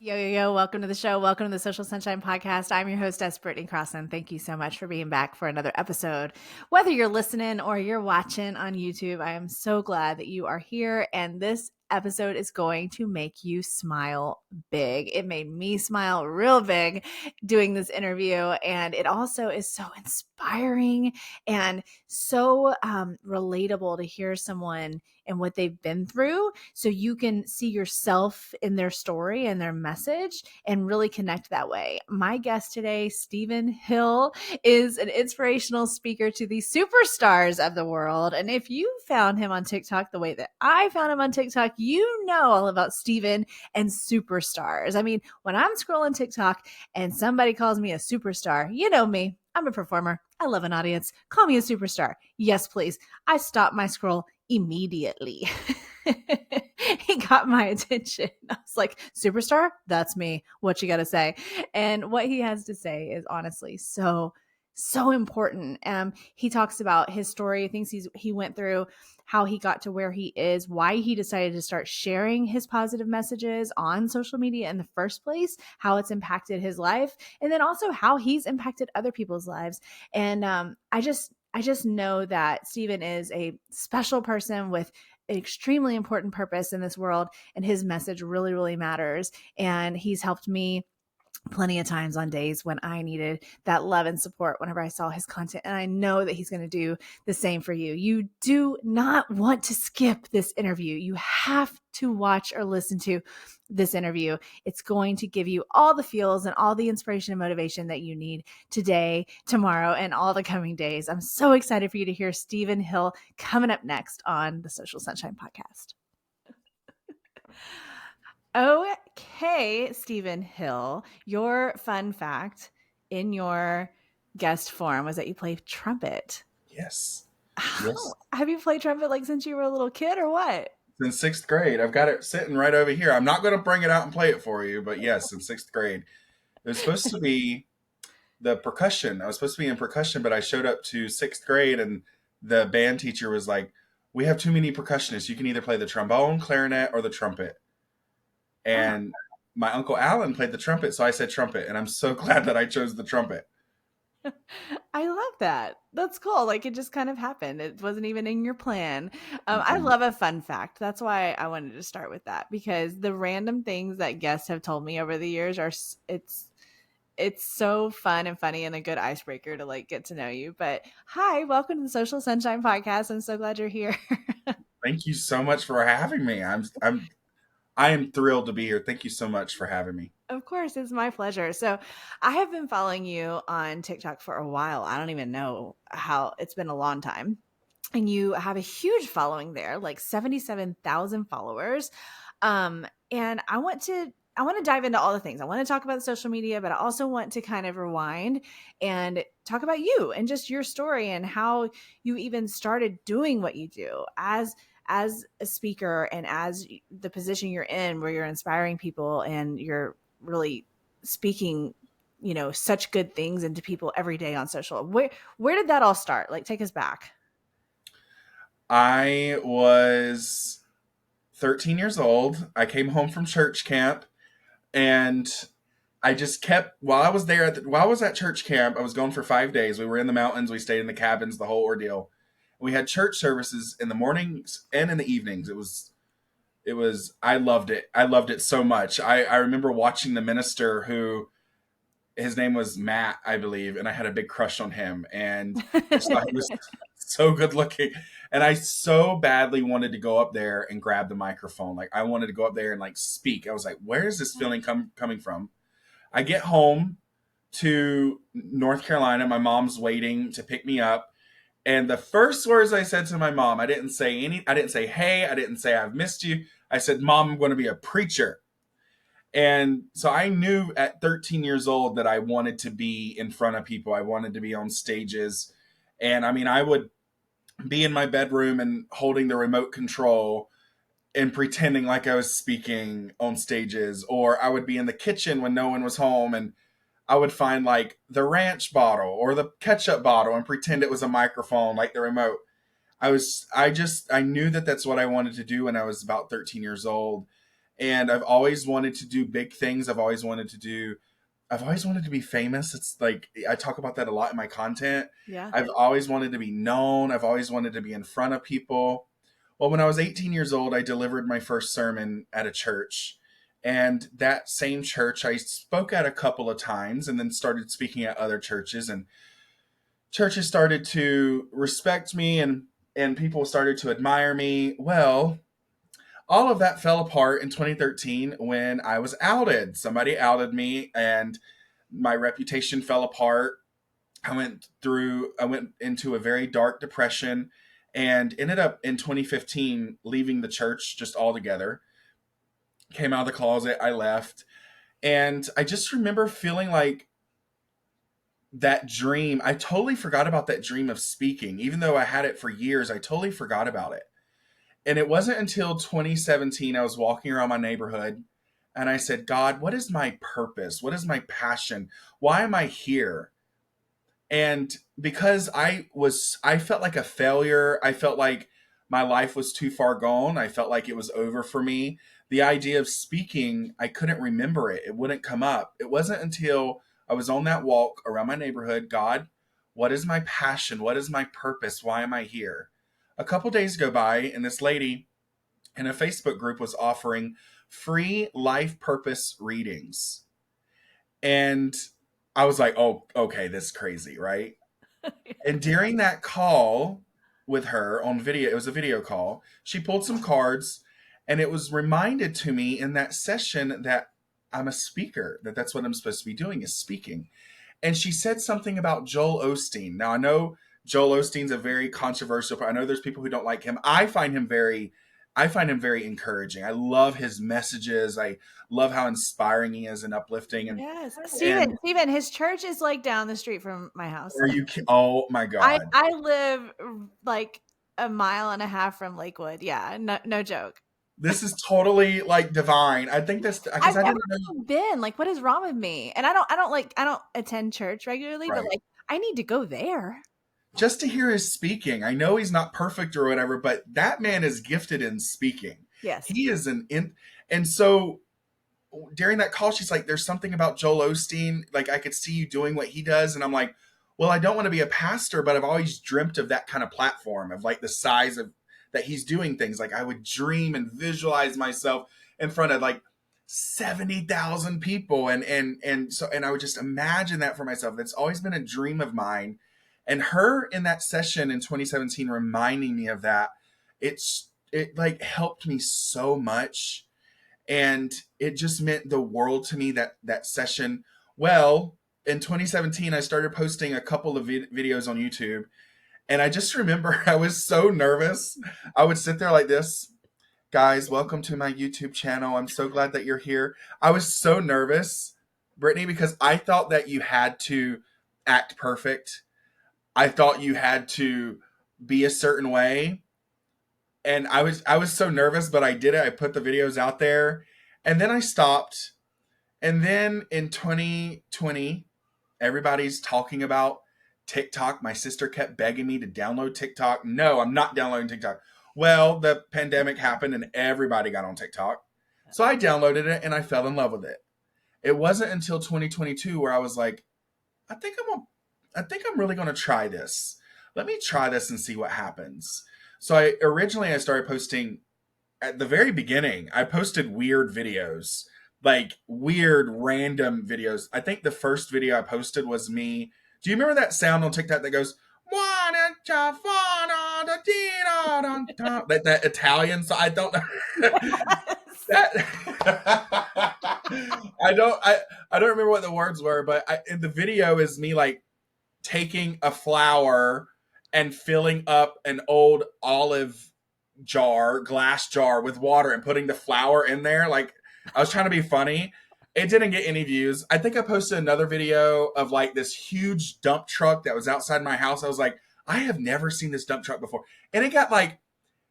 Yo, yo, yo, welcome to the show. Welcome to the Social Sunshine Podcast. I'm your hostess, Brittany Crossan. Thank you so much for being back for another episode. Whether you're listening or you're watching on YouTube, I am so glad that you are here. And this episode is going to make you smile big. It made me smile real big doing this interview. And it also is so inspiring and so relatable to hear someone and what they've been through, so you can see yourself in their story and their message and really connect that way. My guest today, Stephen Hill, is an inspirational speaker to the superstars of the world. And if you found him on TikTok the way that I found him on TikTok, you know all about Stephen and superstars. I mean, when I'm scrolling TikTok and somebody calls me a superstar, you know me. I'm a performer. I love an audience. Call me a superstar. Yes, please. I stop my scroll immediately. He got my attention. I was like, superstar? That's me. What you got to say? And what he has to say is honestly so important. He talks about his story, things he went through, how he got to where he is, why he decided to start sharing his positive messages on social media in the first place, how it's impacted his life, and then also how he's impacted other people's lives. And I just know that Stephen is a special person with an extremely important purpose in this world, and his message really, really matters. And he's helped me plenty of times on days when I needed that love and support whenever I saw his content. And I know that he's going to do the same for you. You do not want to skip this interview. You have to watch or listen to this interview. It's going to give you all the feels and all the inspiration and motivation that you need today, tomorrow, and all the coming days. I'm so excited for you to hear Stephen Hill coming up next on the Social Sunshine Podcast. Okay, Stephen Hill, your fun fact in your guest form was that you play trumpet. Yes. Yes. Have you played trumpet like since you were a little kid or what? Since sixth grade. I've got it sitting right over here. I'm not going to bring it out and play it for you, but yes, in sixth grade. It was supposed to be the percussion. I was supposed to be in percussion, but I showed up to sixth grade and the band teacher was like, "We have too many percussionists. You can either play the trombone, clarinet, or the trumpet." And my Uncle Alan played the trumpet, so I said trumpet, and I'm so glad that I chose the trumpet. I love that. That's cool. Like it just kind of happened. It wasn't even in your plan. I love a fun fact. That's why I wanted to start with that, because the random things that guests have told me over the years it's so fun and funny and a good icebreaker to like get to know you. But hi, welcome to the Social Sunshine Podcast. I'm so glad you're here. Thank you so much for having me. I am thrilled to be here. Thank you so much for having me. Of course, it's my pleasure. So, I have been following you on TikTok for a while. I don't even know how, it's been a long time. And you have a huge following there, like 77,000 followers. And I want to dive into all the things. I want to talk about social media, but I also want to kind of rewind and talk about you and just your story and how you even started doing what you do as a speaker and as the position you're in, where you're inspiring people and you're really speaking, such good things into people every day on social. Where did that all start? Like, take us back. I was 13 years old. I came home from church camp and I just kept, while I was there, while I was at church camp, I was going for 5 days. We were in the mountains. We stayed in the cabins, the whole ordeal. We had church services in the mornings and in the evenings. I loved it. I loved it so much. I remember watching the minister who, his name was Matt, I believe, and I had a big crush on him. And I just thought he was so good looking. And I so badly wanted to go up there and grab the microphone. Like I wanted to go up there and like speak. I was like, where is this feeling coming from? I get home to North Carolina. My mom's waiting to pick me up. And the first words I said to my mom, I didn't say, hey, I didn't say I've missed you. I said, Mom, I'm going to be a preacher. And so I knew at 13 years old that I wanted to be in front of people. I wanted to be on stages. And I mean, I would be in my bedroom and holding the remote control and pretending like I was speaking on stages, or I would be in the kitchen when no one was home and I would find like the ranch bottle or the ketchup bottle and pretend it was a microphone like the remote. I knew that that's what I wanted to do when I was about 13 years old. And I've always wanted to do big things. I've always wanted to be famous. It's like I talk about that a lot in my content. Yeah. I've always wanted to be known. I've always wanted to be in front of people. Well, when I was 18 years old, I delivered my first sermon at a church. And that same church, I spoke at a couple of times and then started speaking at other churches. And churches started to respect me and people started to admire me. Well, all of that fell apart in 2013 when I was outed. Somebody outed me and my reputation fell apart. I went into a very dark depression and ended up in 2015 leaving the church just altogether. Came out of the closet, I left. And I just remember feeling like that dream, I totally forgot about that dream of speaking. Even though I had it for years, I totally forgot about it. And it wasn't until 2017 I was walking around my neighborhood and I said, God, what is my purpose? What is my passion? Why am I here? And because I felt like a failure. I felt like my life was too far gone. I felt like it was over for me. The idea of speaking, I couldn't remember it. It wouldn't come up. It wasn't until I was on that walk around my neighborhood, God, what is my passion? What is my purpose? Why am I here? A couple days go by, and this lady in a Facebook group was offering free life purpose readings. And I was like, oh, okay, this is crazy, right? And during that call with her on video, it was a video call, she pulled some cards and it was reminded to me in that session that I'm a speaker, that's what I'm supposed to be doing is speaking. And she said something about Joel Osteen. Now I know Joel Osteen's a very controversial. I know there's people who don't like him. I find him very encouraging. I love his messages. I love how inspiring he is and uplifting. Yes. And Steven, his church is like down the street from my house. are you? Oh my God! I live like a mile and a half from Lakewood. Yeah, no joke. This is totally like divine. I think that's because I've I never didn't know. been. Like, what is wrong with me? And I don't attend church regularly, but Right. like I need to go there. Just to hear his speaking. I know he's not perfect or whatever, but that man is gifted in speaking. Yes. He is and so during that call, she's like, there's something about Joel Osteen. Like, I could see you doing what he does. And I'm like, well, I don't want to be a pastor, but I've always dreamt of that kind of platform of like the size of that he's doing things. Like, I would dream and visualize myself in front of like 70,000 people. And I would just imagine that for myself. That's always been a dream of mine. And her in that session in 2017 reminding me of that, it like helped me so much, and it just meant the world to me that session. Well, in 2017 I started posting a couple of videos on YouTube, and I just remember I was so nervous. I would sit there like this, guys, welcome to my YouTube channel, I'm so glad that you're here. I was so nervous, Brittany, because I thought that you had to act perfect. I thought you had to be a certain way, and I was so nervous, but I did it. I put the videos out there, and then I stopped. And then in 2020, everybody's talking about TikTok. My sister kept begging me to download TikTok. No, I'm not downloading TikTok. Well, the pandemic happened and everybody got on TikTok. So I downloaded it and I fell in love with it. It wasn't until 2022 where I was like, I think I'm really going to try this. Let me try this and see what happens. So I started posting at the very beginning. I posted weird videos, like weird random videos. I think the first video I posted was me. Do you remember that sound on TikTok that goes that Italian? So I don't know that. I don't remember what the words were, but in the video is me like taking a flower and filling up an old olive glass jar with water and putting the flour in there. Like, I was trying to be funny. It didn't get any views. I think I posted another video of like this huge dump truck that was outside my house. I was like, I have never seen this dump truck before. And it got like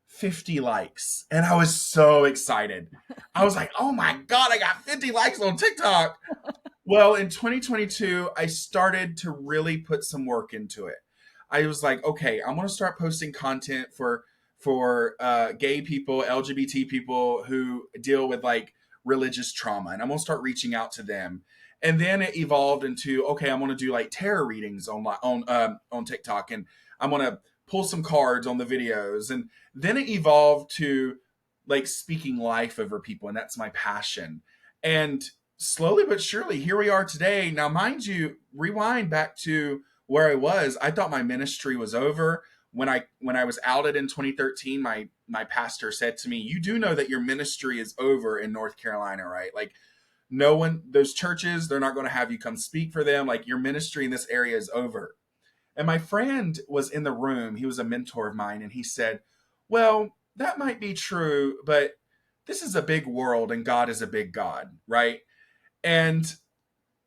50 likes. And I was so excited. I was like, oh my God, I got 50 likes on TikTok. Well, in 2022, I started to really put some work into it. I was like, okay, I'm going to start posting content for for gay people, LGBT people who deal with like religious trauma, and I'm gonna start reaching out to them. And then it evolved into, okay, I'm gonna do like tarot readings on TikTok, and I'm gonna pull some cards on the videos, and then it evolved to like speaking life over people, and that's my passion. And slowly but surely, here we are today. Now, mind you, rewind back to where I was. I thought my ministry was over when I was outed in 2013. My pastor said to me, "You do know that your ministry is over in North Carolina, right? Like, no one, those churches, they're not going to have you come speak for them. Like, your ministry in this area is over." And my friend was in the room. He was a mentor of mine, and he said, "Well, that might be true, but this is a big world, and God is a big God, right?" And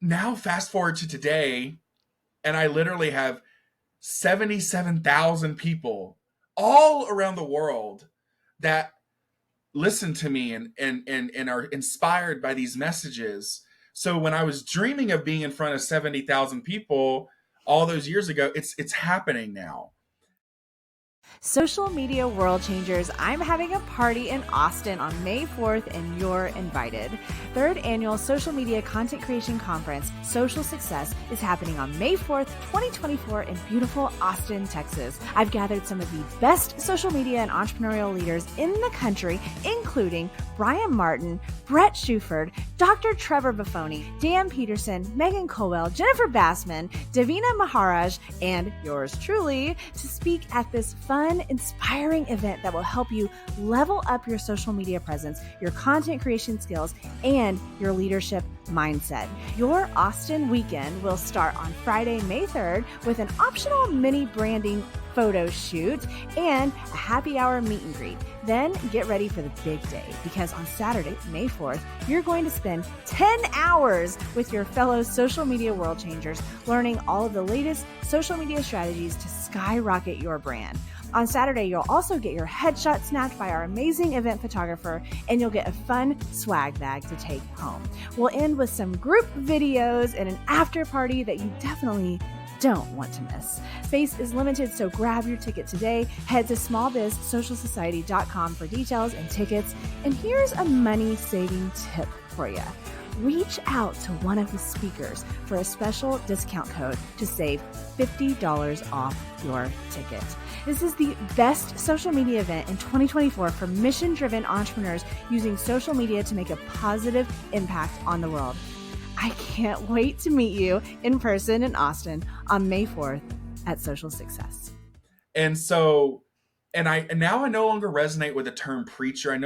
now, fast forward to today, and I literally have 77,000 people all around the world that listen to me and are inspired by these messages. So when I was dreaming of being in front of 70,000 people all those years ago, it's happening now. Social media world changers, I'm having a party in Austin on May 4th, and you're invited. Third annual Social Media Content Creation Conference, Social Success, is happening on May 4th, 2024 in beautiful Austin, Texas. I've gathered some of the best social media and entrepreneurial leaders in the country, including Brian Martin, Brett Shuford, Dr. Trevor Buffoni, Dan Peterson, Megan Colwell, Jennifer Bassman, Davina Maharaj, and yours truly, to speak at this fun, inspiring event that will help you level up your social media presence, your content creation skills, and your leadership mindset. Your Austin weekend will start on Friday, May 3rd with an optional mini branding photo shoot and a happy hour meet and greet. Then get ready for the big day, because on Saturday, May 4th, you're going to spend 10 hours with your fellow social media world changers, learning all of the latest social media strategies to skyrocket your brand. On Saturday, you'll also get your headshot snapped by our amazing event photographer, and you'll get a fun swag bag to take home. We'll end with some group videos and an after party that you definitely don't want to miss. Space is limited, so grab your ticket today. Head to smallbizsocialsociety.com for details and tickets. And here's a money-saving tip for you. Reach out to one of the speakers for a special discount code to save $50 off your ticket. This is the best social media event in 2024 for mission-driven entrepreneurs using social media to make a positive impact on the world. I can't wait to meet you in person in Austin on May 4th at Social Success. And now I no longer resonate with the term preacher.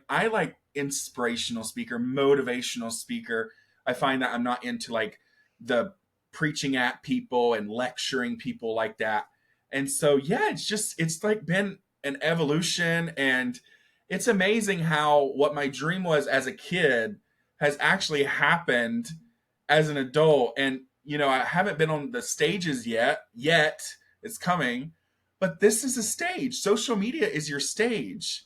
I like inspirational speaker, motivational speaker. I find that I'm not into like the preaching at people and lecturing people like that. And so, yeah, it's like been an evolution, and it's amazing how what my dream was as a kid has actually happened as an adult. And, I haven't been on the stages yet. It's coming, but this is a stage. Social media is your stage,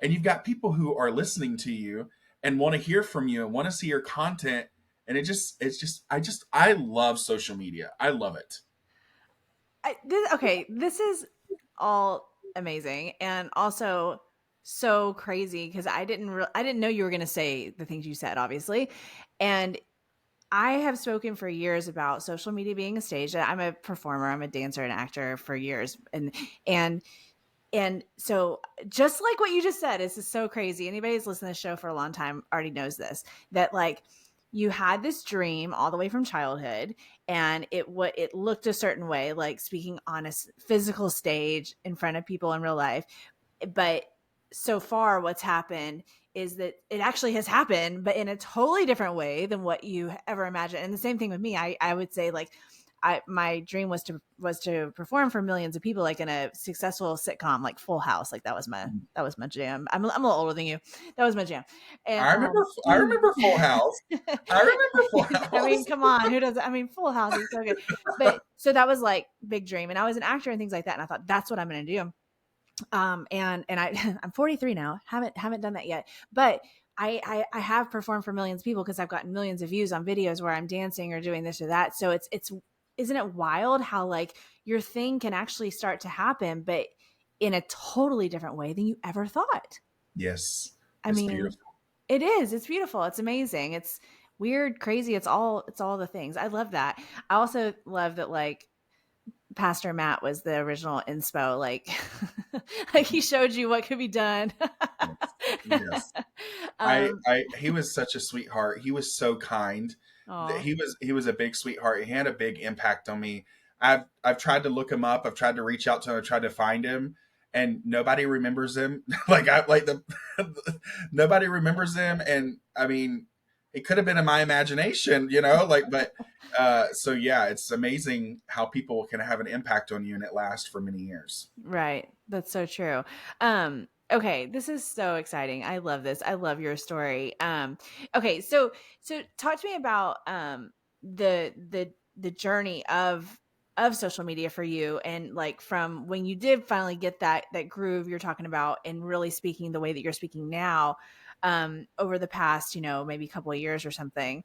and you've got people who are listening to you and want to hear from you and want to see your content. And I love social media. I love it. This is all amazing, and also so crazy, because I didn't know you were going to say the things you said, obviously. And I have spoken for years about social media being a stage. I'm a performer, I'm a dancer and actor for years. And so just like what you just said, this is so crazy. Anybody who's listened to the show for a long time already knows this, that like you had this dream all the way from childhood, and it looked a certain way, like speaking on a physical stage in front of people in real life. But so far what's happened is that it actually has happened, but in a totally different way than what you ever imagined. And the same thing with me. I would say, like, my dream was to perform for millions of people, like in a successful sitcom, like Full House. Like that was my jam. I'm a little older than you. That was my jam. And I remember Full House. I remember Full House. I mean, come on, who doesn't? I mean, Full House is so good. But so that was like big dream, and I was an actor and things like that. And I thought, that's what I'm going to do. And I'm 43 now, haven't done that yet, but I have performed for millions of people because I've gotten millions of views on videos where I'm dancing or doing this or that. So it's isn't it wild how like your thing can actually start to happen, but in a totally different way than you ever thought. Yes. I It's mean, beautiful. it is. It's beautiful. It's amazing. It's weird, crazy. It's all the things. I love that. I also love that like Pastor Matt was the original inspo. Like, like he showed you what could be done. Yes. Yes. um, He was such a sweetheart. He was so kind. oh, He was a big sweetheart. He had a big impact on me. I've tried to look him up. I've tried to reach out to him. I've tried to find him, and nobody remembers him. Nobody remembers him. And I mean, it could have been in my imagination, but so yeah, it's amazing how people can have an impact on you and it lasts for many years. right. That's so true. Okay, this is so exciting. I love this. I love your story. Okay, so talk to me about the journey of social media for you, and like from when you did finally get that groove you're talking about and really speaking the way that you're speaking now, over the past, maybe a couple of years or something.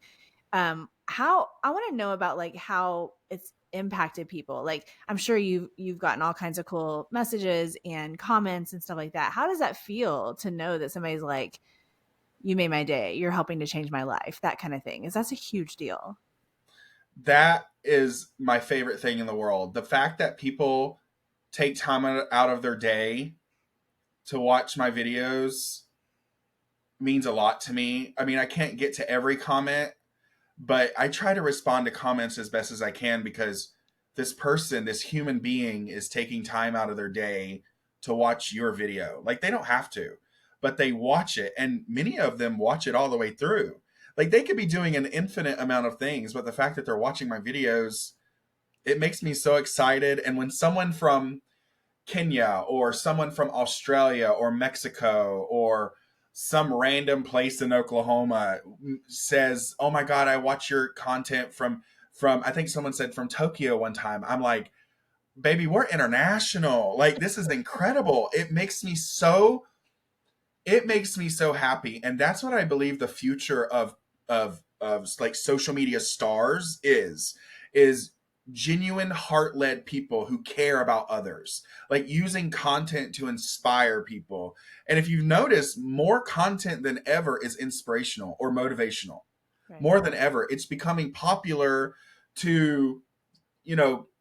How I want to know about like how it's impacted people. Like I'm sure you've gotten all kinds of cool messages and comments and stuff like that. How does that feel to know that somebody's like, you made my day, you're helping to change my life, that kind of thing? Is that's a huge deal. That is my favorite thing in the world. The fact that people take time out of their day to watch my videos means a lot to me. I mean, I can't get to every comment, but I try to respond to comments as best as I can because this person, this human being, is taking time out of their day to watch your video. Like, they don't have to, but they watch it, and many of them watch it all the way through. Like, they could be doing an infinite amount of things, but the fact that they're watching my videos, it makes me so excited. And when someone from Kenya or someone from Australia or Mexico or some random place in Oklahoma says, "Oh my god, I watch your content from I think someone said from Tokyo one time." I'm like, "Baby, we're international. Like, this is incredible." It makes me so happy, and that's what I believe the future of like social media stars is genuine heart-led people who care about others, like using content to inspire people. And if you've noticed, more content than ever is inspirational or motivational. Right. More than ever, it's becoming popular to,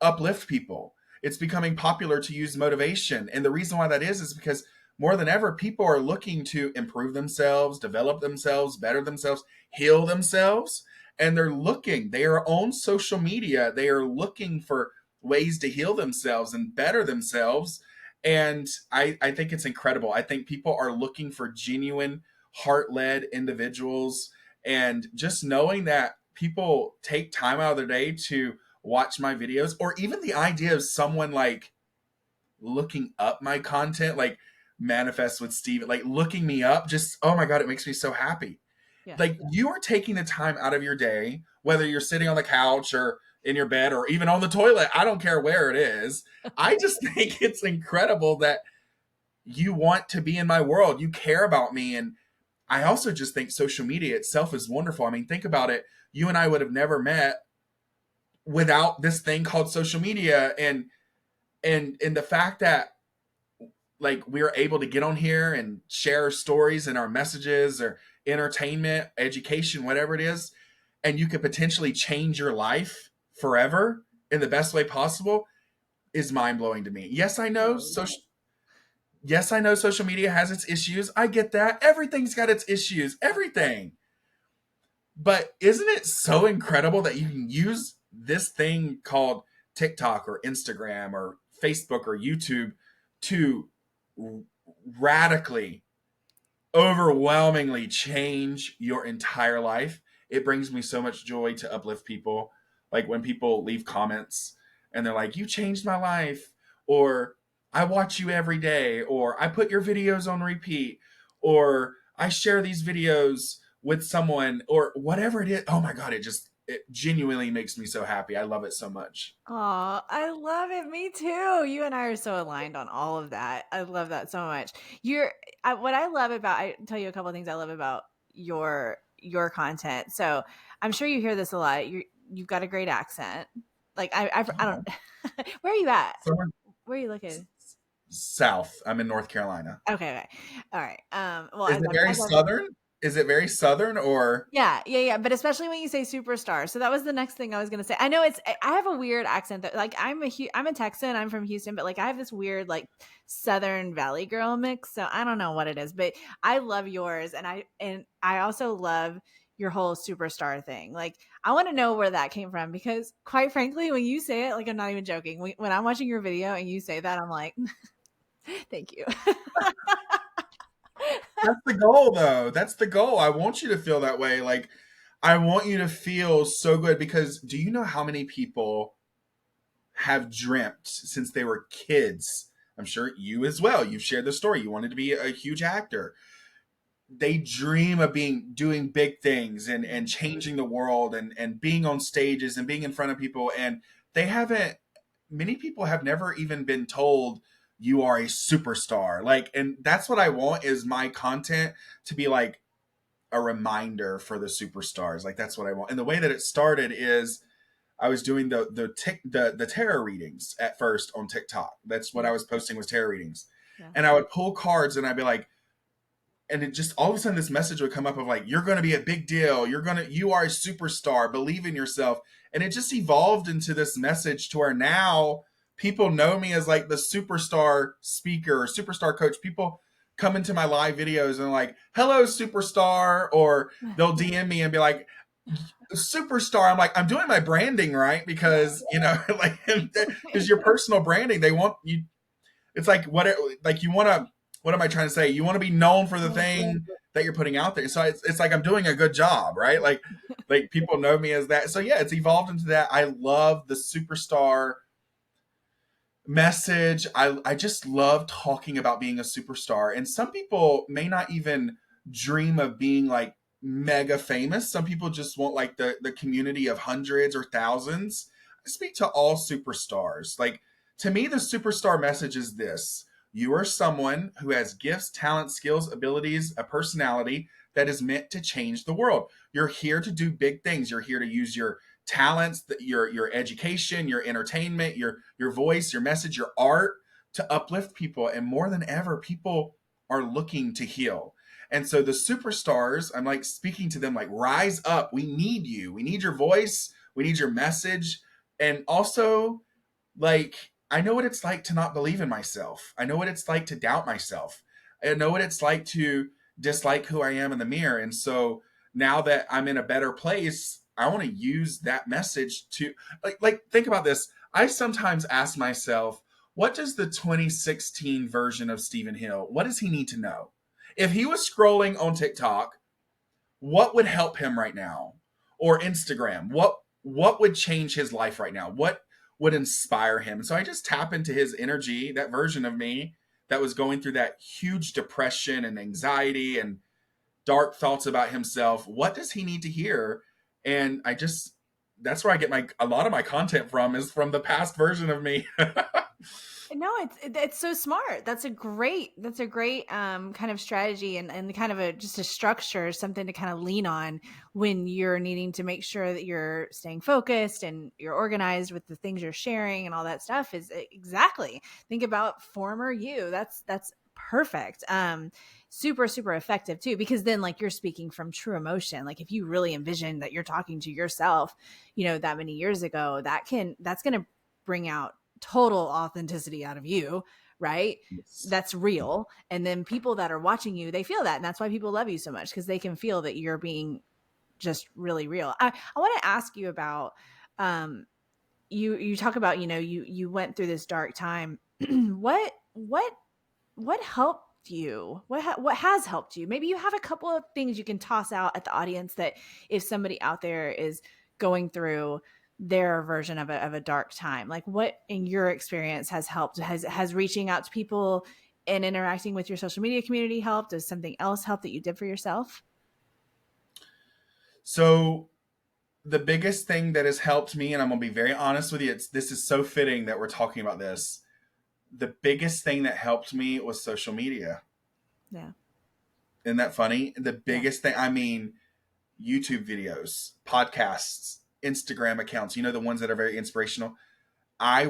uplift people. It's becoming popular to use motivation. And the reason why that is because more than ever, people are looking to improve themselves, develop themselves, better themselves, heal themselves. And they are on social media. They are looking for ways to heal themselves and better themselves. And I think it's incredible. I think people are looking for genuine, heart led individuals. And just knowing that people take time out of their day to watch my videos, or even the idea of someone like looking up my content, like Manifest with Steven, like looking me up, just, oh my God, it makes me so happy. Yeah. Like, you are taking the time out of your day, whether you're sitting on the couch or in your bed or even on the toilet. I don't care where it is. I just think it's incredible that you want to be in my world. You care about me. And I also just think social media itself is wonderful. I mean, think about it. You and I would have never met without this thing called social media. And the fact that like we're able to get on here and share our stories and our messages or entertainment, education, whatever it is, and you could potentially change your life forever in the best way possible, is mind blowing to me. Yes, I know social media has its issues. I get that. Everything's got its issues. Everything. But isn't it so incredible that you can use this thing called TikTok or Instagram or Facebook or YouTube to radically, overwhelmingly change your entire life? It brings me so much joy to uplift people. Like when people leave comments and they're like, "You changed my life," or "I watch you every day," or "I put your videos on repeat," or "I share these videos with someone," or whatever it is. Oh my God, it genuinely makes me so happy. I love it so much. Oh, I love it. Me too. You and I are so aligned on all of that. I love that so much. What I love about, I tell you a couple of things I love about your content. So I'm sure you hear this a lot. You've got a great accent. Like I don't. Where are you at? Someone Where are you looking? South. I'm in North Carolina. Okay, okay. All right. Well, Is it very as I've southern? Is it very southern or yeah, yeah, yeah. But especially when you say superstar. So that was the next thing I was gonna say. I know I have a weird accent that like I'm a Texan, I'm from Houston, but like I have this weird like Southern Valley girl mix. So I don't know what it is, but I love yours and I also love your whole superstar thing. Like I want to know where that came from because quite frankly, when you say it, like I'm not even joking. When I'm watching your video and you say that, I'm like, thank you. that's the goal though. That's the goal. I want you to feel that way. Like I want you to feel so good because do you know how many people have dreamt since they were kids? I'm sure you as well. You've shared the story. You wanted to be a huge actor. They dream of being doing big things and changing the world and being on stages and being in front of people and they haven't many people have never even been told you are a superstar. Like and that's what I want is my content to be like a reminder for the superstars. Like that's what I want. And the way that it started is I was doing the tarot readings at first on TikTok. That's what Yeah, I was posting was tarot readings. yeah. And I would pull cards and I'd be like, and it just all of a sudden this message would come up of like, you're gonna be a big deal. You are a superstar, believe in yourself. And it just evolved into this message to where now people know me as like the superstar speaker or superstar coach. People come into my live videos and like, hello, superstar, or they'll DM me and be like, superstar. I'm like, I'm doing my branding right because like because your personal branding, they want you. It's like like you want to. What am I trying to say? You want to be known for the thing that you're putting out there. So it's like I'm doing a good job, right? Like people know me as that. So yeah, it's evolved into that. I love the superstar message. I just love talking about being a superstar. And some people may not even dream of being like mega famous. Some people just want like the community of hundreds or thousands. I speak to all superstars. Like to me, the superstar message is this. You are someone who has gifts, talents, skills, abilities, a personality that is meant to change the world. You're here to do big things. You're here to use your talents, your education, your entertainment, your voice, your message, your art to uplift people. And more than ever, people are looking to heal. And so the superstars, I'm like speaking to them like, rise up. We need you. We need your voice. We need your message. And also, like, I know what it's like to not believe in myself. I know what it's like to doubt myself. I know what it's like to dislike who I am in the mirror. And so now that I'm in a better place, I want to use that message to like think about this. I sometimes ask myself, what does the 2016 version of Stephen Hill, what does he need to know? If he was scrolling on TikTok, what would help him right now? Or Instagram, what would change his life right now? What would inspire him? So I just tap into his energy, that version of me that was going through that huge depression and anxiety and dark thoughts about himself. What does he need to hear? And I just that's where I get a lot of my content from is from the past version of me. No, it's so smart. That's a great kind of strategy and kind of a just a structure, something to kind of lean on when you're needing to make sure that you're staying focused and you're organized with the things you're sharing and all that stuff is exactly. Think about former you. That's perfect. Super super effective too because then like you're speaking from true emotion. Like if you really envision that you're talking to yourself, that many years ago, that's going to bring out total authenticity out of you, right? Yes. That's real. And then people that are watching you, they feel that. And that's why people love you so much because they can feel that you're being just really real. I want to ask you about um you talk about, you went through this dark time. What helped you? What has helped you? Maybe you have a couple of things you can toss out at the audience that if somebody out there is going through their version of a dark time, like what in your experience has helped? Has reaching out to people and interacting with your social media community helped? Does something else help that you did for yourself? So the biggest thing that has helped me, and I'm gonna be very honest with you, this is so fitting that we're talking about this. The biggest thing that helped me was social media. Yeah. Isn't that funny? The Yeah. biggest thing, I mean, YouTube videos, podcasts, Instagram accounts, the ones that are very inspirational. I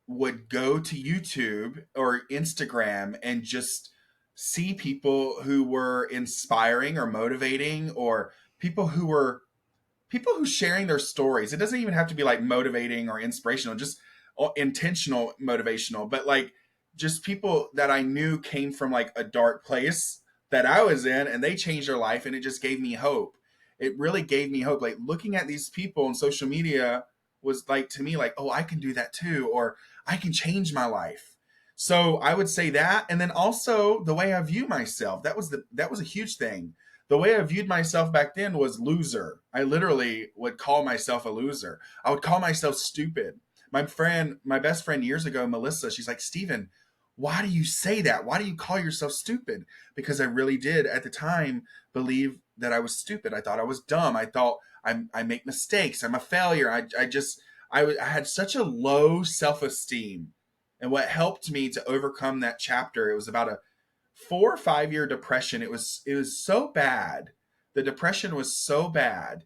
would go to YouTube or Instagram and just see people who were inspiring or motivating, or people who were people who sharing their stories. It doesn't even have to be like motivating or inspirational, just intentional motivational, but like just people that I knew came from like a dark place that I was in, and they changed their life, and it just gave me hope. It really gave me hope. Like looking at these people on social media was like to me like, oh, I can do that too, or I can change my life. So I would say that, and then also the way I view myself. That was a huge thing. The way I viewed myself back then was loser. I literally would call myself a loser. I would call myself stupid. My best friend years ago, Melissa, she's like, Steven, why do you say that? Why do you call yourself stupid? Because I really did at the time believe that I was stupid. I thought I was dumb. I thought I make mistakes. I'm a failure. I had such a low self esteem. And what helped me to overcome that chapter, it was about a 4 or 5 year depression. It was so bad. The depression was so bad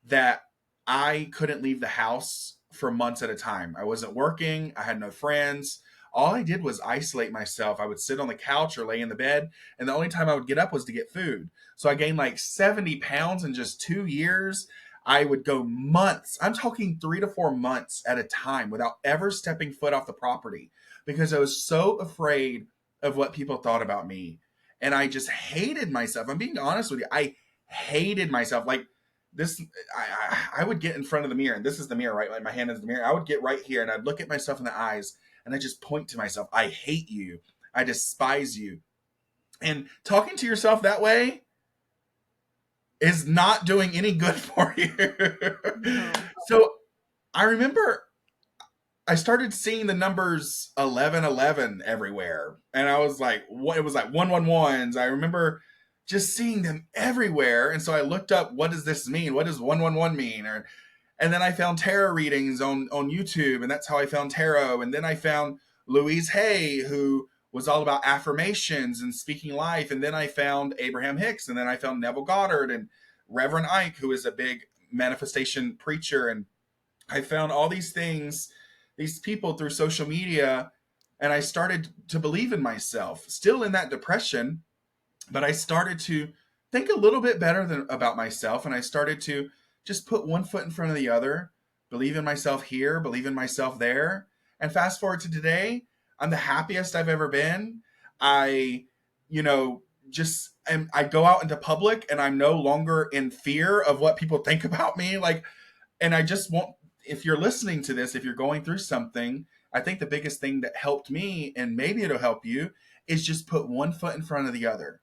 that I couldn't leave the house for months at a time. I wasn't working. I had no friends. All I did was isolate myself. I would sit on the couch or lay in the bed, and the only time I would get up was to get food. So I gained like 70 pounds in just 2 years. I would go months. I'm talking 3 to 4 months at a time without ever stepping foot off the property because I was so afraid of what people thought about me. And I just hated myself. I'm being honest with you. I hated myself. Like this, I would get in front of the mirror, and this is the mirror, right? Like my hand is the mirror. I would get right here and I'd look at myself in the eyes and I just point to myself. I hate you. I despise you. And talking to yourself that way is not doing any good for you. No. So I remember I started seeing the numbers 1111 everywhere. And I was like, what? It was like 111s. I remember just seeing them everywhere. And so I looked up, what does this mean? What does 111 mean? And then I found tarot readings on YouTube, and that's how I found tarot. And then I found Louise Hay, who was all about affirmations and speaking life. And then I found Abraham Hicks, and then I found Neville Goddard and Reverend Ike, who is a big manifestation preacher. And I found all these things, these people through social media, and I started to believe in myself, still in that depression, but I started to think a little bit better about myself, and I started to just put one foot in front of the other, believe in myself here, believe in myself there. And fast forward to today, I'm the happiest I've ever been. I, you know, just and I go out into public and I'm no longer in fear of what people think about me. Like, and I just want, if you're listening to this, if you're going through something, I think the biggest thing that helped me, and maybe it'll help you, is just put one foot in front of the other.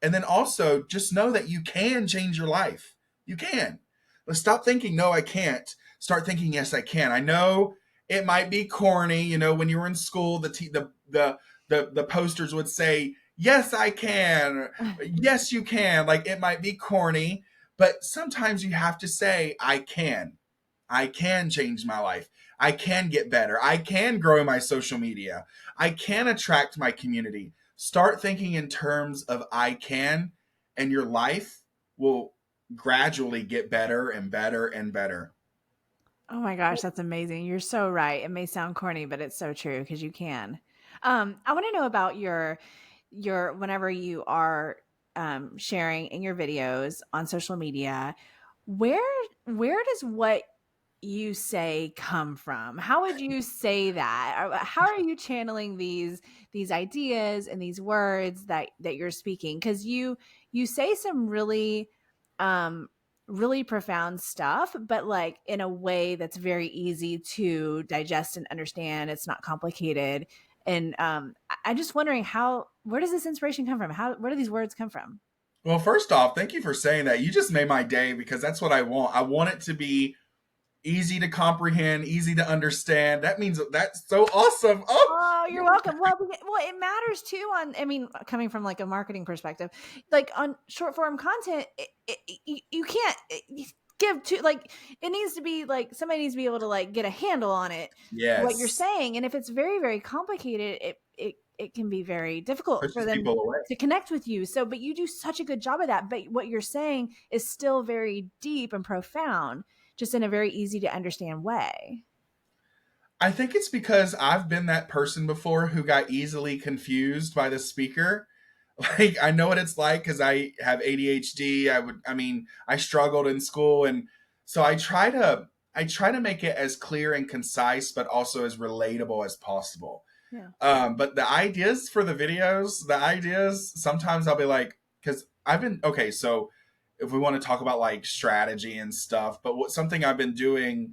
And then also just know that you can change your life. You can. Let's stop thinking, no, I can't. Start thinking, yes, I can. I know it might be corny. You know, when you were in school, the posters would say, yes, I can. Or, yes, you can. Like it might be corny, but sometimes you have to say, I can. I can change my life. I can get better. I can grow my social media. I can attract my community. Start thinking in terms of I can, and your life will gradually get better and better and better. Oh my gosh, that's amazing. You're so right. It may sound corny, but it's so true because you can. I want to know about your whenever you are sharing in your videos on social media, where where does what you say come from? How would you say that? How are you channeling these ideas and these words that you're speaking? Because you say some really um really profound stuff, but like in a way that's very easy to digest and understand. It's not complicated. And I'm just wondering how where does this inspiration come from? How where do these words come from? Well, first off, thank you for saying that. You just made my day because that's what I want. I want it to be easy to comprehend, easy to understand. That means that's so awesome. Oh, Oh, you're welcome. Well, it matters too. On, I mean, coming from like a marketing perspective, like on short form content, you can't give to like it needs to be like somebody needs to be able to like get a handle on it, what you're yes. saying, and if it's very very complicated, it can be very difficult for Pushes them people away. to connect with you. So, but you do such a good job of that. But what you're saying is still very deep and profound, just in a very easy to understand way. I think it's because I've been that person before who got easily confused by the speaker. Like I know what it's like because I have ADHD. I struggled in school, and so I try to make it as clear and concise, but also as relatable as possible. Yeah. But the ideas for the videos, the ideas, sometimes I'll be like, because I've been okay. So if we want to talk about like strategy and stuff, but something I've been doing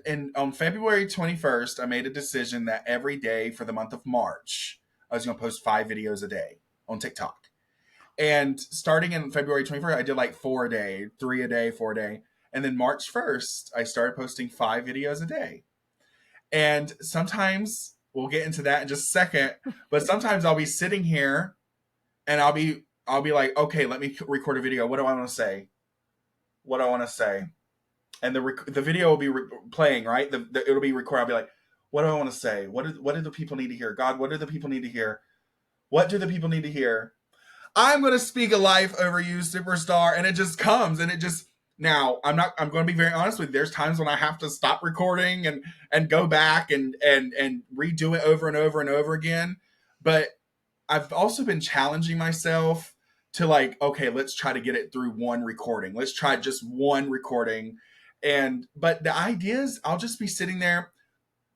and on February 21st, I made a decision that every day for the month of March, I was going to post 5 videos a day on TikTok. And starting in February 21st, I did like 4 a day, 3 a day, 4 a day. And then March 1st, I started posting 5 videos a day. And sometimes we'll get into that in just a second, but sometimes I'll be sitting here and I'll be like, okay, let me record a video. What do I want to say? What do I want to say? And the video will be playing, right? It'll be recorded. I'll be like, what do I want to say? What do the people need to hear? God, what do the people need to hear? What do the people need to hear? I'm going to speak a life over you, superstar. And it just comes and it just, now I'm going to be very honest with you. There's times when I have to stop recording and go back and redo it over and over and over again. But I've also been challenging myself to like, okay, let's try to get it through one recording. Let's try just one recording. But the ideas, I'll just be sitting there,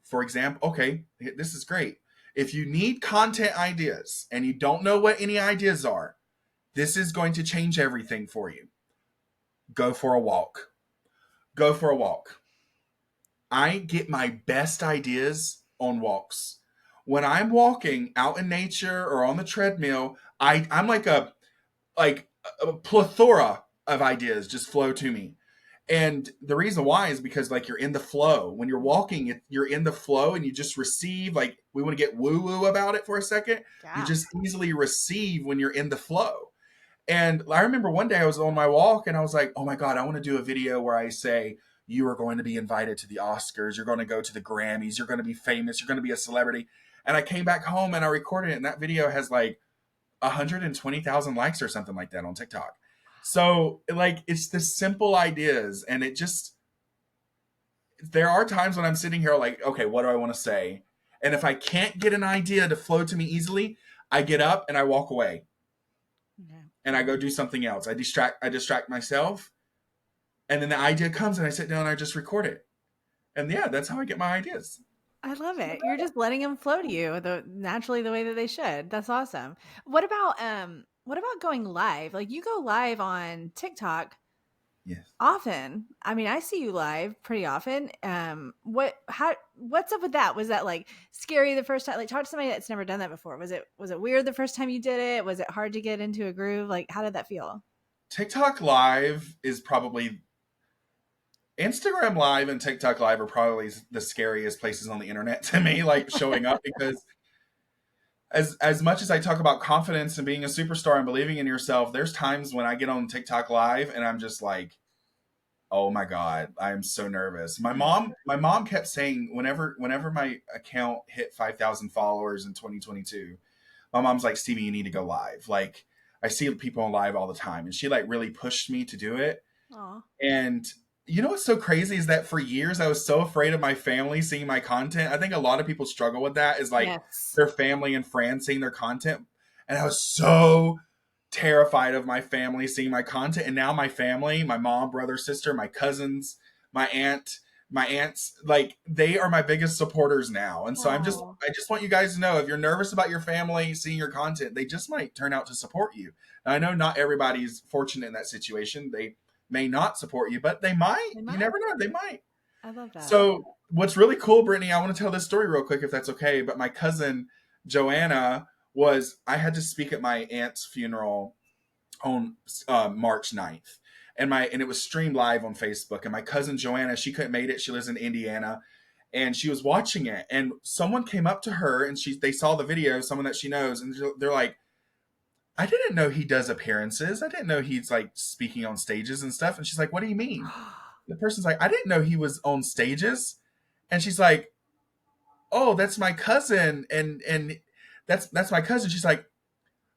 for example, okay, this is great. If you need content ideas and you don't know what any ideas are, this is going to change everything for you. Go for a walk. Go for a walk. I get my best ideas on walks. When I'm walking out in nature or on the treadmill, I'm like a plethora of ideas just flow to me. And the reason why is because like you're in the flow. When you're walking, you're in the flow and you just receive. Like we want to get woo woo about it for a second. You Yeah. just easily receive when you're in the flow. And I remember one day I was on my walk and I was like, oh my God, I want to do a video where I say, you are going to be invited to the Oscars. You're going to go to the Grammys. You're going to be famous. You're going to be a celebrity. And I came back home and I recorded it. And that video has like 120,000 likes or something like that on TikTok. So like, it's the simple ideas. And it just, there are times when I'm sitting here like, okay, what do I want to say? And if I can't get an idea to flow to me easily, I get up and I walk away. Okay. And I go do something else. I distract myself. And then the idea comes and I sit down and I just record it. And yeah, that's how I get my ideas. I love it. You're just letting them flow to you naturally the way that they should. That's awesome. What about going live? Like you go live on TikTok Yes. often. I mean, I see you live pretty often. What's up with that? Was that like scary the first time? Like talk to somebody that's never done that before. Was it weird the first time you did it? Was it hard to get into a groove? Like how did that feel? TikTok Live is probably Instagram Live and TikTok Live are probably the scariest places on the internet to me, like showing up because as much as I talk about confidence and being a superstar and believing in yourself, there's times when I get on TikTok Live and I'm just like, oh my God, I'm so nervous. My mom kept saying whenever my account hit 5,000 followers in 2022, my mom's like, Stevie, you need to go live. Like I see people on live all the time. And she like really pushed me to do it. Aw. And you know what's so crazy is that for years I was so afraid of my family seeing my content. I think a lot of people struggle with that is like Yes. their family and friends seeing their content. And I was so terrified of my family seeing my content. And now my family, my mom, brother, sister, my cousins, my aunts, like they are my biggest supporters now. And so Oh. I just want you guys to know if you're nervous about your family seeing your content, they just might turn out to support you. And I know not everybody's fortunate in that situation. They may not support you, but they might. They You might. never know. They might. I love that. So what's really cool, Brittany, I want to tell this story real quick if that's okay. But my cousin Joanna I had to speak at my aunt's funeral on March 9th. And it was streamed live on Facebook. And my cousin Joanna, she couldn't make it. She lives in Indiana. And she was watching it. And someone came up to her and they saw the video, someone that she knows, and they're like, I didn't know he does appearances. I didn't know he's like speaking on stages and stuff. And she's like, what do you mean? The person's like, I didn't know he was on stages. And she's like, oh, that's my cousin. And that's my cousin. She's like,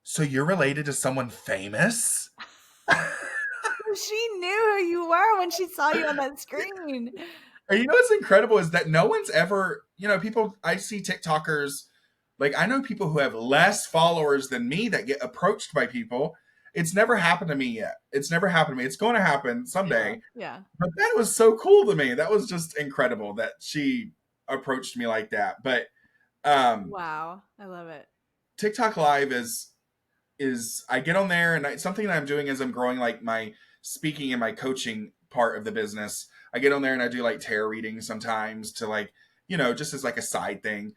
so you're related to someone famous? She knew who you were when she saw you on that screen. And you know what's incredible is that no one's ever, people, I see TikTokers, like I know people who have less followers than me that get approached by people. It's never happened to me yet. It's never happened to me. It's going to happen Yeah. someday. Yeah. But that was so cool to me. That was just incredible that she approached me like that. But um Wow. I love it. TikTok Live is I get on there and something that I'm doing is I'm growing like my speaking and my coaching part of the business. I get on there and I do like tarot readings sometimes to like, just as like a side thing,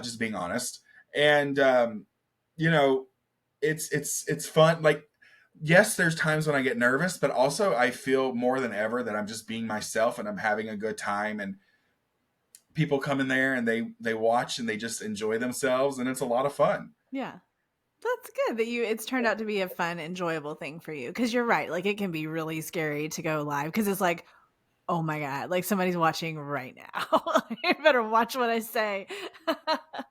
just being honest. And you know, it's fun. Like, yes, there's times when I get nervous, but also I feel more than ever that I'm just being myself and I'm having a good time, and people come in there and they watch and they just enjoy themselves, and it's a lot of fun. Yeah. That's good that it's turned out to be a fun, enjoyable thing for you. Cause you're right. Like it can be really scary to go live because it's like, oh my God, like somebody's watching right now. You better watch what I say.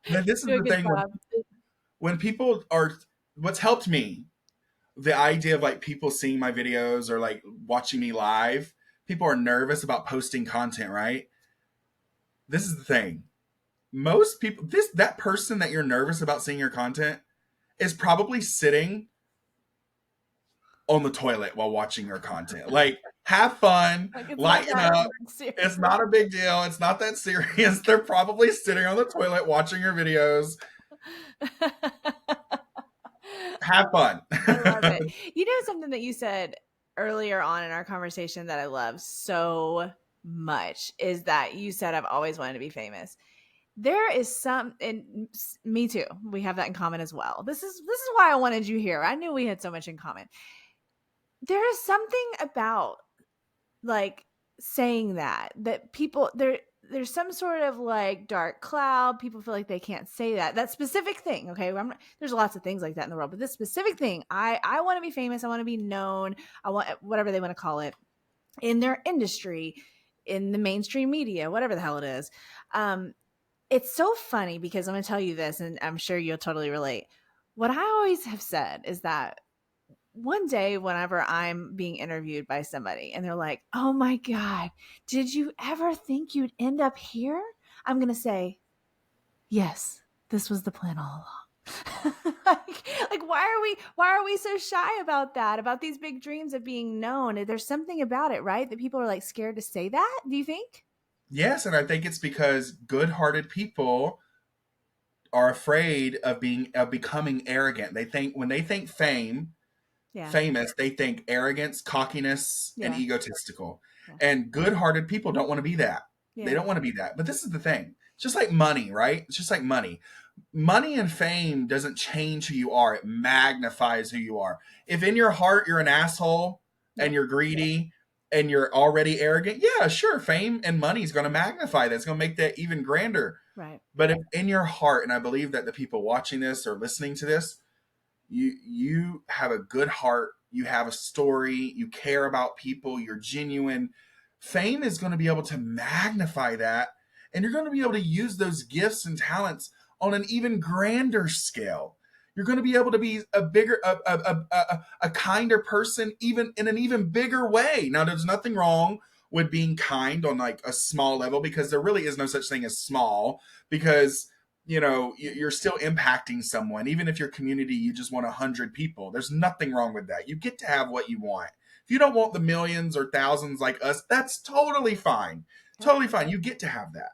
And this is Do a the good thing job. when people are, what's helped me, the idea of like people seeing my videos or like watching me live, people are nervous about posting content, right? This is the thing. Most people, that person that you're nervous about seeing your content is probably sitting on the toilet while watching your content. Like, have fun, Like it's not lighten that up. It's serious. not a big deal. It's not that serious. They're probably sitting on the toilet watching your videos. Have fun. I love it. You know something that you said earlier on in our conversation that I love so much is that you said I've always wanted to be famous. There is some, and me too. We have that in common as well. This is why I wanted you here. I knew we had so much in common. There is something about like saying that people there's some sort of like dark cloud. People feel like they can't say that specific thing. Okay, there's lots of things like that in the world, but this specific thing, I want to be famous. I want to be known. I want whatever they want to call it in their industry, in the mainstream media, whatever the hell it is. It's so funny because I'm going to tell you this, and I'm sure you'll totally relate. What I always have said is that one day, whenever I'm being interviewed by somebody and they're like, oh my God, did you ever think you'd end up here? I'm going to say, yes, this was the plan all along. like why are we so shy about that, about these big dreams of being known? There's something about it, right, that people are like scared to say that, do you think? Yes, and I think it's because good-hearted people are afraid of becoming arrogant. They think when they think Yeah. famous, they think arrogance, cockiness, and Yeah. egotistical. Yeah. And good-hearted people don't want to be that. They Yeah. don't want to be that. But this is the thing. It's just like money, right? It's just like money. Money and fame doesn't change who you are. It magnifies who you are. If in your heart you're an asshole Yeah. and you're greedy and you're already arrogant, yeah, sure, fame and money is going to magnify that. It's going to make that even grander. Right. But if in your heart, and I believe that the people watching this or listening to this, you have a good heart, you have a story, you care about people, you're genuine, fame is going to be able to magnify that, and you're going to be able to use those gifts and talents on an even grander scale. You're going to be able to be a bigger a kinder person, even in an even bigger way. Now there's nothing wrong with being kind on like a small level, because there really is no such thing as small, because you're still impacting someone. Even if your community, you just want 100 people, there's nothing wrong with that. You get to have what you want. If you don't want the millions or thousands like us, that's totally fine. Yep. Totally fine. You get to have that.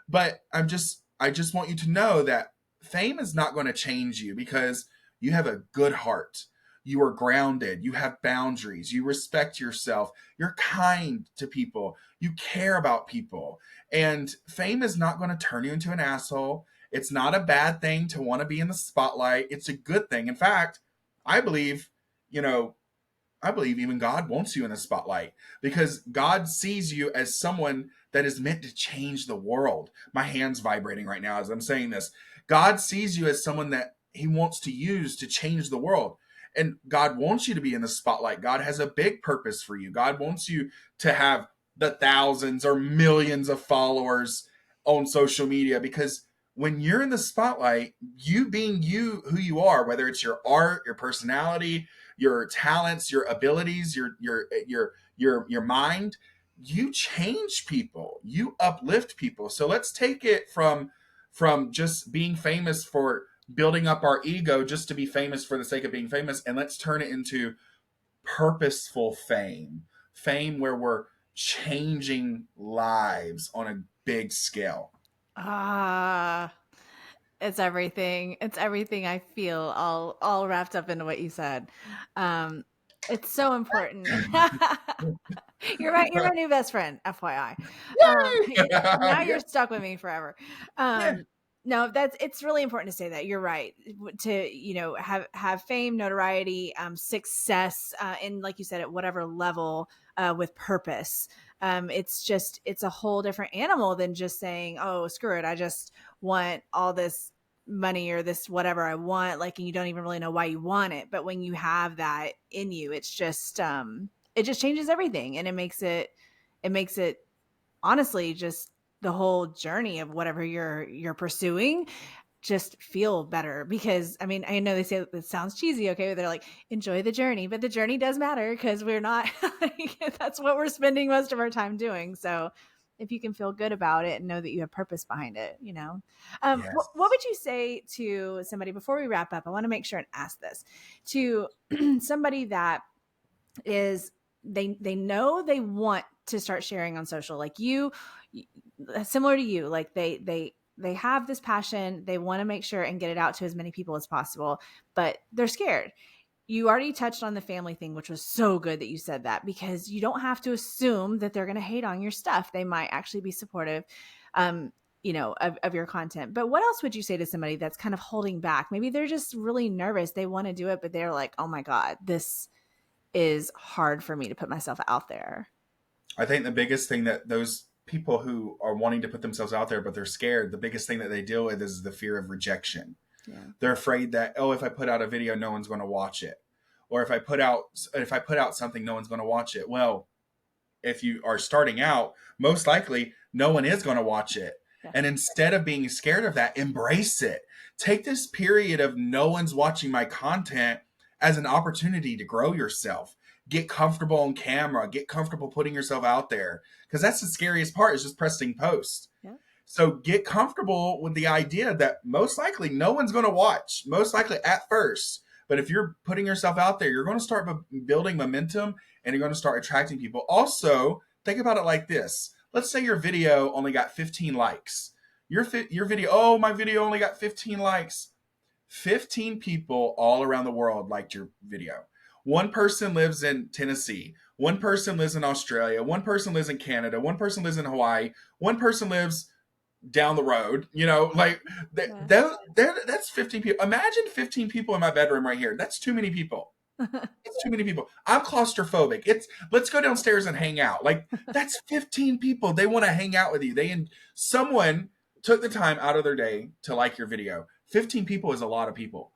But I just want you to know that fame is not going to change you, because you have a good heart. You are grounded. You have boundaries. You respect yourself. You're kind to people. You care about people. And fame is not going to turn you into an asshole. It's not a bad thing to want to be in the spotlight. It's a good thing. In fact, I believe, you know, I believe even God wants you in the spotlight, because God sees you as someone that is meant to change the world. My hand's vibrating right now as I'm saying this. God sees you as someone that he wants to use to change the world. And God wants you to be in the spotlight. God has a big purpose for you. God wants you to have the thousands or millions of followers on social media, because when you're in the spotlight, you being you, who you are, whether it's your art, your personality, your talents, your abilities, your mind, you change people, you uplift people. So let's take it from just being famous for building up our ego just to be famous for the sake of being famous, and let's turn it into purposeful fame, fame where we're changing lives on a big scale. Ah, it's everything. It's everything I feel all wrapped up into what you said. Um, it's so important. You're my new best friend, FYI. Now you're stuck with me forever. Yeah. No, it's really important to say that. You're right. To, have fame, notoriety, success, and like you said, at whatever level, with purpose. It's a whole different animal than just saying, oh, screw it, I just want all this money or this whatever I want, like, and you don't even really know why you want it. But when you have that in you, it just changes everything, and it makes it honestly just the whole journey of whatever you're pursuing just feel better. Because I mean, I know they say it sounds cheesy, okay, they're like, enjoy the journey, but the journey does matter, because we're not like, that's what we're spending most of our time doing. So if you can feel good about it and know that you have purpose behind it, Yes. what would you say to somebody, before we wrap up? I want to make sure and ask this to somebody that is, they know they want to start sharing on social, like similar to you, like they have this passion, they want to make sure and get it out to as many people as possible, but they're scared. You already touched on the family thing, which was so good that you said that, because you don't have to assume that they're going to hate on your stuff. They might actually be supportive, of your content. But what else would you say to somebody that's kind of holding back? Maybe they're just really nervous, they want to do it, but they're like, oh my God, this is hard for me to put myself out there. I think the biggest thing that those people who are wanting to put themselves out there but they're scared, the biggest thing that they deal with is the fear of rejection. Yeah. They're afraid that, oh, if I put out a video, no one's going to watch it, or if I put out something, no one's going to watch it. Well, if you are starting out, most likely no one is going to watch it. Yeah. And instead of being scared of that, embrace it. Take this period of no one's watching my content as an opportunity to grow yourself. Get comfortable on camera, get comfortable putting yourself out there, because that's the scariest part, is just pressing post. Yeah. So get comfortable with the idea that most likely no one's going to watch, most likely at first. But if you're putting yourself out there, you're going to start building momentum, and you're going to start attracting people. Also, think about it like this. Let's say your video only got 15 likes. Your video, oh, my video only got 15 likes. 15 people all around the world liked your video. One person lives in Tennessee. One person lives in Australia. One person lives in Canada. One person lives in Hawaii. One person lives down the road. Like that's 15 people. Imagine 15 people in my bedroom right here. That's too many people. It's too many people. I'm claustrophobic. Let's go downstairs and hang out. Like, that's 15 people. They want to hang out with you. Someone took the time out of their day to like your video. 15 people is a lot of people.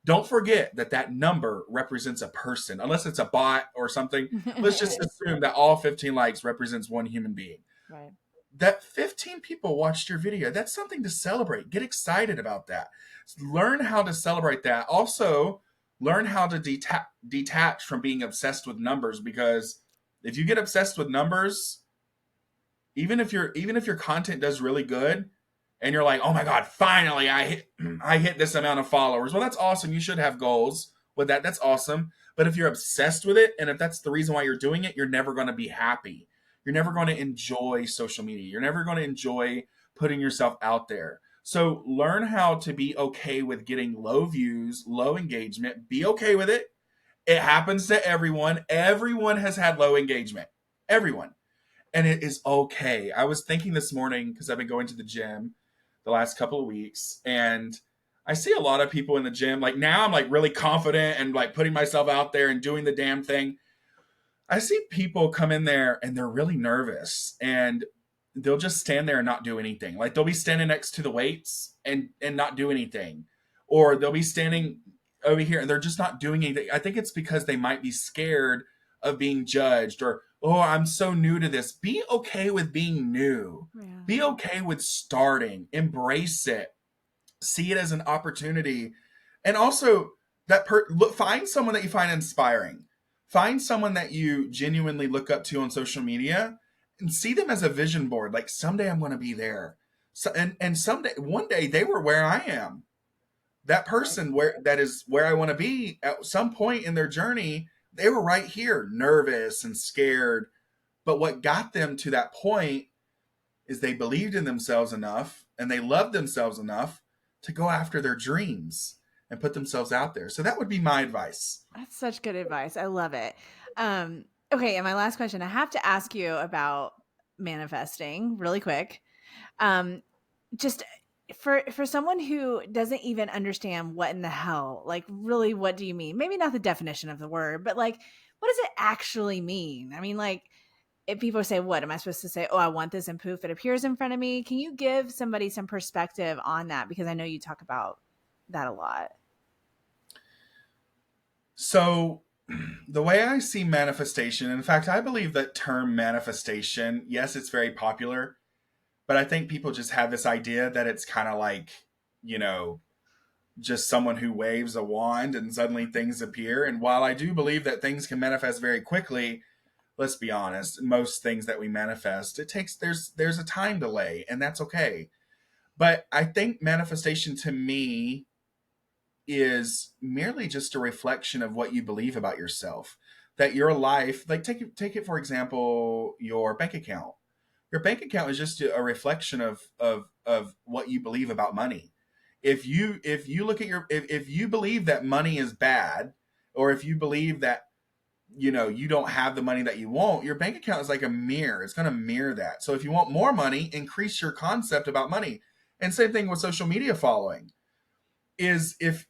Don't forget that number represents a person, unless it's a bot or something. Let's just assume that all 15 likes represents one human being. Right. That 15 people watched your video. That's something to celebrate. Get excited about that. Learn how to celebrate that. Also, learn how to detach from being obsessed with numbers, because if you get obsessed with numbers, even if your content does really good and you're like, oh my God, finally I hit this amount of followers. Well, that's awesome. You should have goals with that. That's awesome. But if you're obsessed with it, and if that's the reason why you're doing it, you're never going to be happy. You're never going to enjoy social media. You're never going to enjoy putting yourself out there. So learn how to be okay with getting low views, low engagement. Be okay with it. It happens to everyone. Everyone has had low engagement. Everyone. And it is okay. I was thinking this morning, because I've been going to the gym the last couple of weeks, and I see a lot of people in the gym. Like, now I'm like really confident and like putting myself out there and doing the damn thing. I see people come in there and they're really nervous, and they'll just stand there and not do anything. Like, they'll be standing next to the weights and not do anything. Or they'll be standing over here and they're just not doing anything. I think it's because they might be scared of being judged, or, oh, I'm so new to this. Be okay with being new. Yeah. Be okay with starting. Embrace it. See it as an opportunity. And also, find someone that you find inspiring. Find someone that you genuinely look up to on social media, and see them as a vision board. Like someday I'm going to be there. So, and someday, one day they were where I am. That Right. person that is where I want to be at some point in their journey, they were right here, nervous and scared. But what got them to that point is they believed in themselves enough and they loved themselves enough to go after their dreams and put themselves out there. So that would be my advice. That's such good advice. I love it. Okay, and my last question, I have to ask you about manifesting really quick. Um, just for someone who doesn't even understand what in the hell, like really what do you mean? Maybe not the definition of the word, but like what does it actually mean? I mean, like if people say, what am I supposed to say? Oh, I want this and poof, it appears in front of me. Can you give somebody some perspective on that? Because I know you talk about that a lot. So, the way I see manifestation, in fact, I believe that term manifestation, yes, it's very popular, but I think people just have this idea that it's kind of like, you know, just someone who waves a wand and suddenly things appear. And while I do believe that things can manifest very quickly, let's be honest, most things that we manifest, it takes there's a time delay, and that's okay. But I think manifestation to me is merely just a reflection of what you believe about yourself. That your life, like take it for example, your bank account. Your bank account is just a reflection of what you believe about money. If you look at if you believe that money is bad, or if you believe that you don't have the money that you want, your bank account is like a mirror. It's going to mirror that. So if you want more money, increase your concept about money. And same thing with social media following is if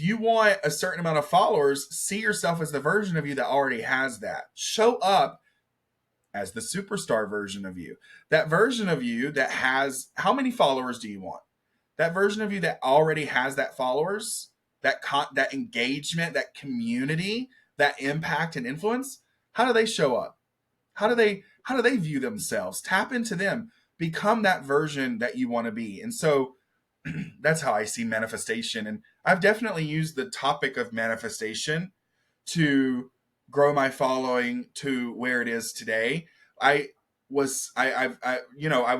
you want a certain amount of followers, see yourself as the version of you that already has that. Show up as the superstar version of you. That version of you that has, how many followers do you want? That version of you that already has that followers, that engagement, that community, that impact and influence. How do they show up? How do they view themselves? Tap into them. Become that version that you want to be. And so that's how I see manifestation. And I've definitely used the topic of manifestation to grow my following to where it is today. I was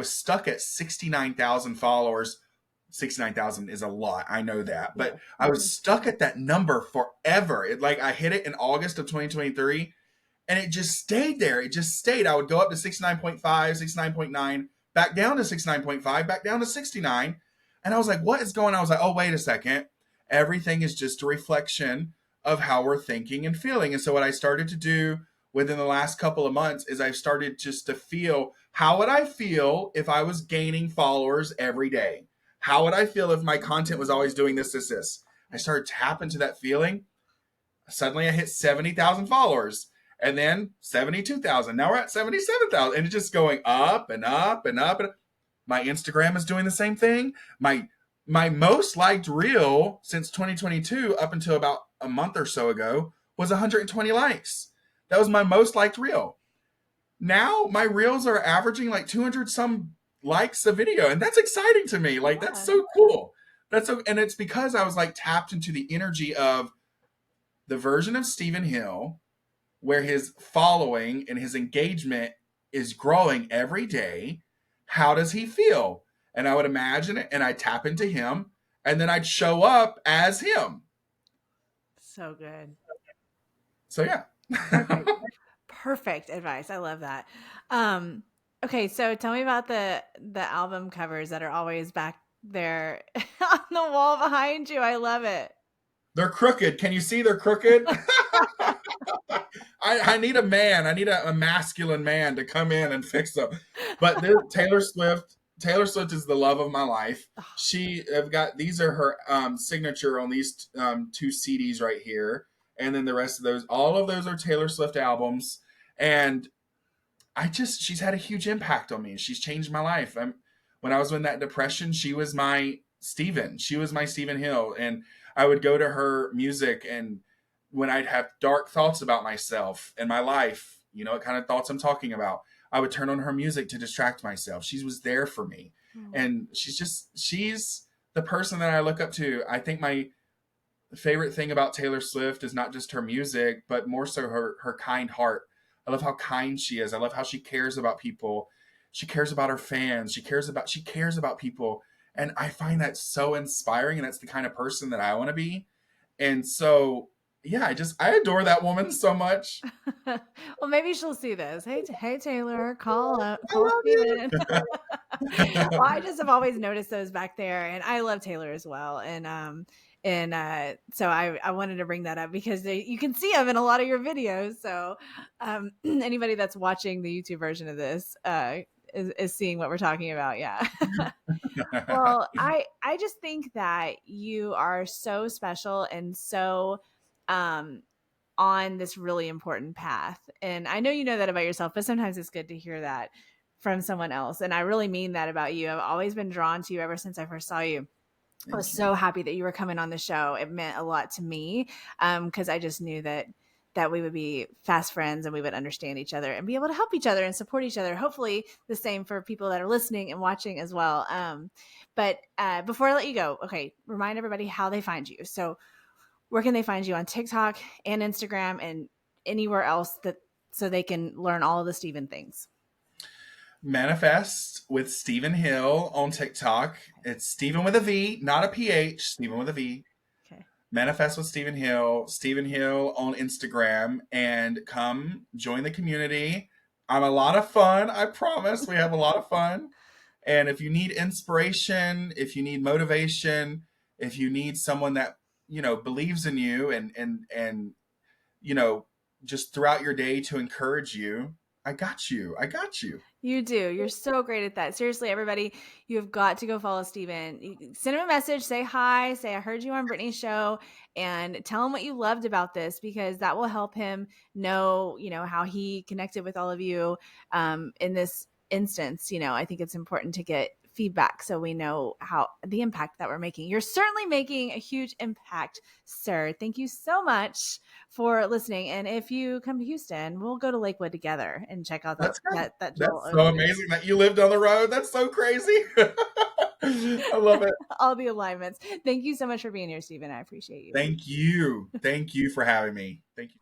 stuck at 69,000 followers. 69,000 is a lot. I know that. Yeah. But I was stuck at that number forever. I hit it in August of 2023 and it just stayed there. It just stayed. I would go up to 69.5, 69.9, back down to 69.5, back down to 69. And I was like, what is going on? I was like, oh, wait a second. Everything is just a reflection of how we're thinking and feeling. And so what I started to do within the last couple of months is I've started just to feel, how would I feel if I was gaining followers every day? How would I feel if my content was always doing this? I started tapping to that feeling. Suddenly I hit 70,000 followers and then 72,000. Now we're at 77,000 and it's just going up and up and up. And my Instagram is doing the same thing. My most liked reel since 2022 up until about a month or so ago was 120 likes. That was my most liked reel. Now my reels are averaging like 200 some likes a video, and that's exciting to me. Like that's Yeah. so cool. And it's because I was like tapped into the energy of the version of Stephen Hill where his following and his engagement is growing every day. How does he feel? And I would imagine it and I'd tap into him and then I'd show up as him. So good. So yeah. Perfect. Perfect advice. I love that. Um, okay, so tell me about the album covers that are always back there on the wall behind you. I love it. They're crooked. Can you see they're crooked? I need a man. I need a masculine man to come in and fix them. But Taylor Swift. Taylor Swift is the love of my life. I've got, these are her signature on these two CDs right here, and then the rest of those. All of those are Taylor Swift albums, and she's had a huge impact on me. She's changed my life. When I was in that depression, she was my Steven. She was my Stephen Hill, and I would go to her music, and when I'd have dark thoughts about myself and my life, what kind of thoughts I'm talking about, I would turn on her music to distract myself. She was there for me. And she's the person that I look up to. I think my favorite thing about Taylor Swift is not just her music, but more so her kind heart. I love how kind she is. I love how she cares about people. She cares about her fans. She cares about people. And I find that so inspiring. And that's the kind of person that I want to be. And so, yeah, I adore that woman so much. Well, maybe she'll see this. Hey, Taylor, call I love Steven. Well, I you. just have always noticed those back there, and I love Taylor as well. So I wanted to bring that up because you can see them in a lot of your videos. So anybody that's watching the YouTube version of this is seeing what we're talking about. Yeah. Well, I just think that you are so special and so um on this really important path. And I know you know that about yourself, but sometimes it's good to hear that from someone else. And I really mean that about you. I've always been drawn to you ever since I first saw you. I was Thank you. so happy that you were coming on the show. It meant a lot to me because I just knew that we would be fast friends and we would understand each other and be able to help each other and support each other. Hopefully the same for people that are listening and watching as well. But before I let you go, okay, remind everybody how they find you. So where can they find you on TikTok and Instagram and anywhere else that so they can learn all of the Steven things? Manifest with Stephen Hill on TikTok. It's Stephen with a V, not a PH, Stephen with a V. Okay. Manifest with Stephen Hill on Instagram, and come join the community. I'm a lot of fun. I promise we have a lot of fun. And if you need inspiration, if you need motivation, if you need someone that, believes in you and you know, just throughout your day to encourage you, I got you. I got you. You do. You're so great at that. Seriously, everybody, you have got to go follow Steven. Send him a message, say hi, say I heard you on Brittany's show, and tell him what you loved about this because that will help him know, how he connected with all of you in this instance. I think it's important to get feedback so we know how the impact that we're making. You're certainly making a huge impact, sir. Thank you so much for listening. And if you come to Houston, we'll go to Lakewood together and check out That's good. that Joel That's so Osteen. amazing that you live down the road. That's so crazy. I love it. All the alignments. Thank you so much for being here, Steven. I appreciate you. Thank you. Thank you for having me. Thank you.